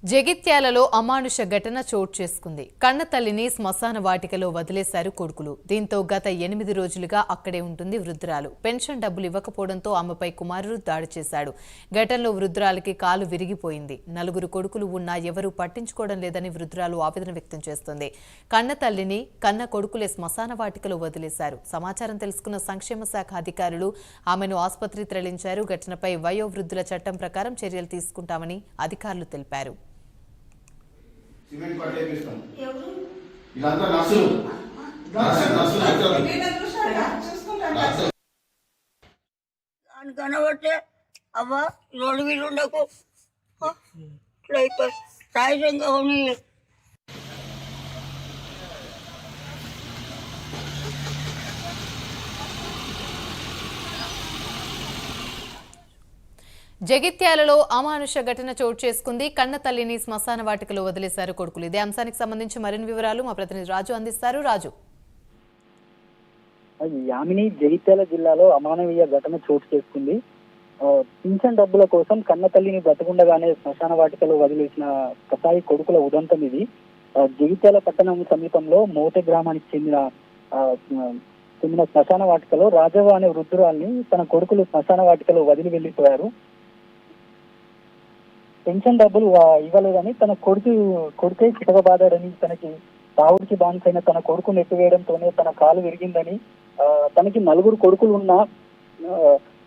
జగిత్యాలలో అమానుష ఘటన చోటు చేసుకుంది. కన్నతల్లిని శ్మశాన వాటికలో వదిలేశారు కొడుకులు. దీంతో గత 8 రోజులుగా అక్కడే ఉంటుంది వృద్ధురాలు. పెన్షన్ డబ్బులు ఇవ్వకపోవడంతో ఆమెపై కుమారుడు దాడి చేశాడు. ఘటనలో వృద్ధురాలికి కాలు విరిగిపోయింది. 4 కొడుకులు ఉన్నా ఎవరూ పట్టించుకోవడం లేదని వృద్ధురాలు ఆవేదన వ్యక్తం చేస్తోంది. కన్నతల్లిని కన్న కొడుకులే శ్మశాన వాటికలో వదిలేశారు. సమాచారం తెలుసుకున్న సంక్షేమ శాఖ అధికారులు ఆమెను ఆసుపత్రికి తరలించారు. ఘటనపై వయోవృద్ధుల చట్టం ప్రకారం చర్యలు తీసుకుంటామని అధికారులు తెలిపారు. సిమెంట్ పట్టేపిస్తాం ఇదంతా నర్సులు కనబట్టే అవ్వ రోడ్డు మీద ఉండకు సాయంగా ఉని జగిత్యాలలో అమానుష ఘటన చోటు చేసుకుంది. కన్న తల్లిని శ్మశాన వాటికలో వదిలేశారు కొడుకులు. ఇదే అంశానికి సంబంధించి మరిన్ని వివరాలు మా ప్రతినిధి రాజు అందిస్తారు. రాజు, యామిని జగిత్యాల జిల్లాలో అమానవీయ ఘటన చోటు చేసుకుంది. పింఛన్ డబ్బుల కోసం కన్న తల్లిని బ్రతకుండగానే శ్మశాన వాటికలో వదిలేసిన కసాయి కొడుకుల ఉదంతం ఇది. జగిత్యాల పట్టణం సమీపంలో మోటె గ్రామానికి చెందిన శ్మశాన వాటికలో రాజవ్వ అనే వృద్ధురాల్ని తన కొడుకులు శ్మశాన వాటికలో వదిలి వెళ్లిపోయారు. పెన్షన్ డబ్బులు ఇవ్వలేదని తన కొడుకే చితకబాదాడని, తనకి తావుడికి బానిసైన తన కొడుకు నెట్టివేయడంతోనే తన కాలు విరిగిందని, తనకి 4 కొడుకులు ఉన్నా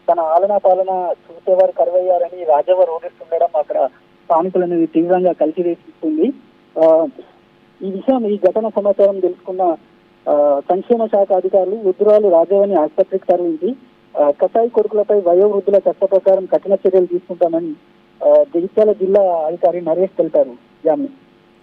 తన ఆలనా పాలన చూసేవారు కరువయ్యారని రాజవ్వ రోధిస్తుండడం అక్కడ స్థానికులను తీవ్రంగా కలిసివేస్తుంది. ఈ ఘటన సమాచారం తెలుసుకున్న సంక్షేమ శాఖ అధికారులు వృద్ధురాలు రాజవ్వని ఆసుపత్రికి తరలించి కసాయి కొడుకులపై వయోవృద్ధుల చట్ట ప్రకారం కఠిన చర్యలు తీసుకుంటామని జగిత్యాల జిల్లా అధికారి నరేష్ తెలిపారు.